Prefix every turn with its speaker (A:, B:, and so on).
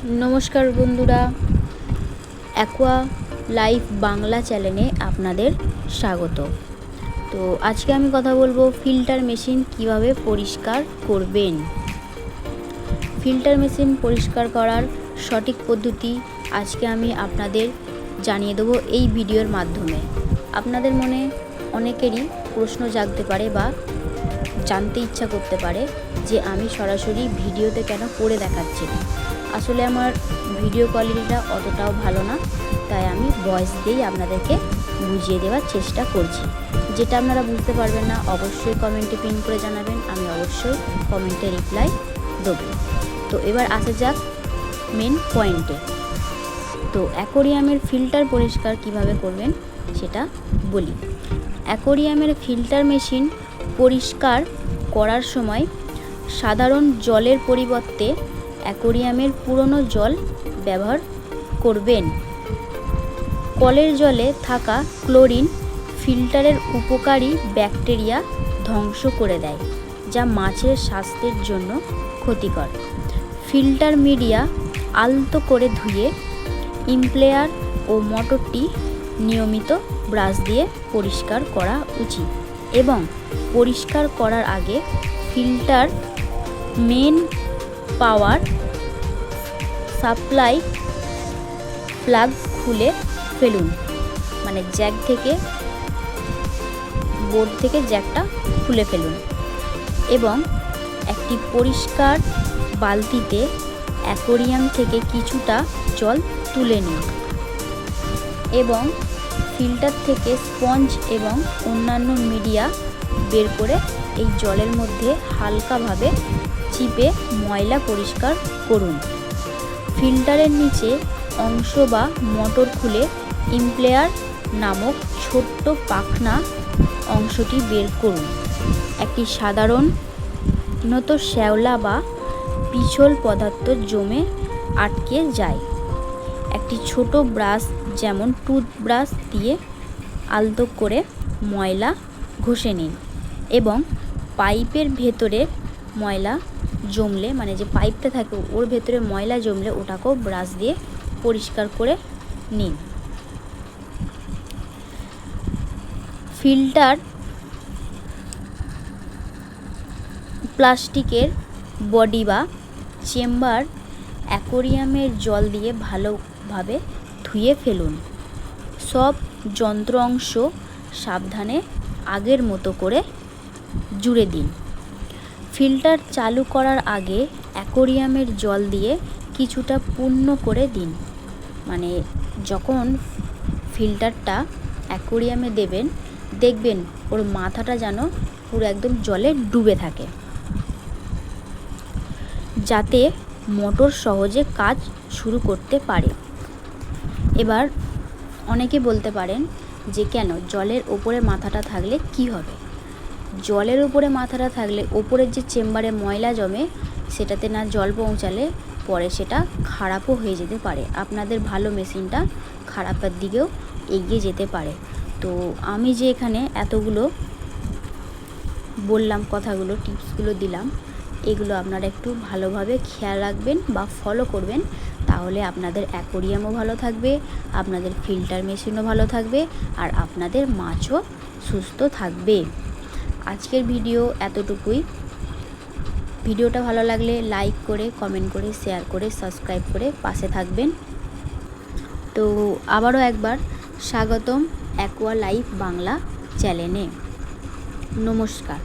A: नमस्कार बंधुरा aqua life Bangla चैनेले आपनादेर स्वागत। तो आज के आमी कथा बोलबो फिल्टार मेशिन किभाबे परिष्कार करबेन। फिल्टार मेशिन परिष्कार करार सठिक पद्धति आज के आमी आपनादेर जानिये देबो एई भिडियोर माध्यमे। आपनादेर मने अनेकेरई प्रश्न जागते पारे बा जानते इच्छा करते पारे जे आमी सरासरि भिडियोते केन करे देखाच्छि ना। आसले आमार भिडियो क्वालिटीटा अतटाও भालो ना, ताई आमी वॉइस दिएই आपनादेरके बुझिয়ে देওয়ার চেষ্টা করছি। যেটা আপনারা বুঝতে পারবেন না অবশ্যই কমেন্টে পিন করে জানাবেন, আমি অবশ্যই কমেন্টে রিপ্লাই দেব। তো এবার আসা যাক মেন পয়েন্টে। তো অ্যাকোয়ারিয়ামের ফিল্টার পরিষ্কার কিভাবে করবেন সেটা বলি। অ্যাকোয়ারিয়ামের ফিল্টার মেশিন পরিষ্কার করার সময় সাধারণ জলের পরিবর্তে অ্যাকোয়ারিয়ামের পুরনো জল ব্যবহার করবেন। কলের জলে থাকা ক্লোরিন ফিল্টারের উপকারী ব্যাকটেরিয়া ধ্বংস করে দেয়, যা মাছের স্বাস্থ্যের জন্য ক্ষতিকর। ফিল্টার মিডিয়া আলতো করে ধুয়ে ইমপ্লেয়ার ও মোটরটি নিয়মিত ব্রাশ দিয়ে পরিষ্কার করা উচিত এবং পরিষ্কার করার আগে filter main power supply plug খুলে ফেলুন। মানে জ্যাক থেকে বোর্ড থেকে জ্যাকটা খুলে ফেলুন এবং একটি পরিষ্কার বালতিতে অ্যাকোয়ারিয়াম থেকে কিছুটা জল তুলে নিন এবং ফিল্টার থেকে স্পঞ্জ এবং অন্যান্য মিডিয়া বের করে এই জলের মধ্যে হালকাভাবে চিপে ময়লা পরিষ্কার করুন। ফিল্টারের নিচে অংশ বা মোটর খুলে ইমপ্লেয়ার নামক ছোট্ট পাখনা অংশটি বের করুন। একটি সাধারণত শ্যাওলা বা পিছল পদার্থ জমে আটকে যায়। একটি ছোট ব্রাশ যেমন টুথব্রাশ দিয়ে আলতো করে ময়লা ঘষে নিন এবং পাইপের ভেতরে ময়লা জমলে, মানে যে পাইপটা থাকে ওর ভেতরে ময়লা জমলে ওটাকেও ব্রাশ দিয়ে পরিষ্কার করে নিন। ফিল্টার প্লাস্টিকের বডি বা চেম্বার অ্যাকোয়ারিয়ামের জল দিয়ে ভালোভাবে ধুয়ে ফেলুন। সব যন্ত্র অংশ সাবধানে আগের মতো করে জুড়ে দিন। ফিল্টার চালু করার আগে অ্যাকোয়ারিয়ামের জল দিয়ে কিছুটা পূর্ণ করে দিন। মানে যখন ফিল্টারটা অ্যাকোয়ারিয়ামে দেবেন দেখবেন ওর মাথাটা যেন পুরো একদম জলে ডুবে থাকে, যাতে মোটর সহজে কাজ শুরু করতে পারে। এবার অনেকে বলতে পারেন যে কেন জলের ওপরে মাথাটা থাকলে কি হবে। জলের উপরে মাথাটা থাকলে ওপরের যে চেম্বারে ময়লা জমে সেটাতে না জল পৌঁছালে পরে সেটা খারাপও হয়ে যেতে পারে, আপনাদের ভালো মেশিনটা খারাপের দিকেও এগিয়ে যেতে পারে। তো আমি যে এখানে এতগুলো বললাম, কথাগুলো টিপসগুলো দিলাম, এগুলো আপনারা একটু ভালোভাবে খেয়াল রাখবেন বা ফলো করবেন, তাহলে আপনাদের অ্যাকোয়ারিয়ামও ভালো থাকবে, আপনাদের ফিল্টার মেশিনও ভালো থাকবে আর আপনাদের মাছও সুস্থ থাকবে। আজকের ভিডিও এতটুকুই। ভিডিওটা ভালো লাগলে লাইক করে, কমেন্ট করে, শেয়ার করে, সাবস্ক্রাইব করে পাশে থাকবেন। তো আবারও একবার স্বাগতম অ্যাকোয়া লাইফ বাংলা চ্যানেলে। নমস্কার।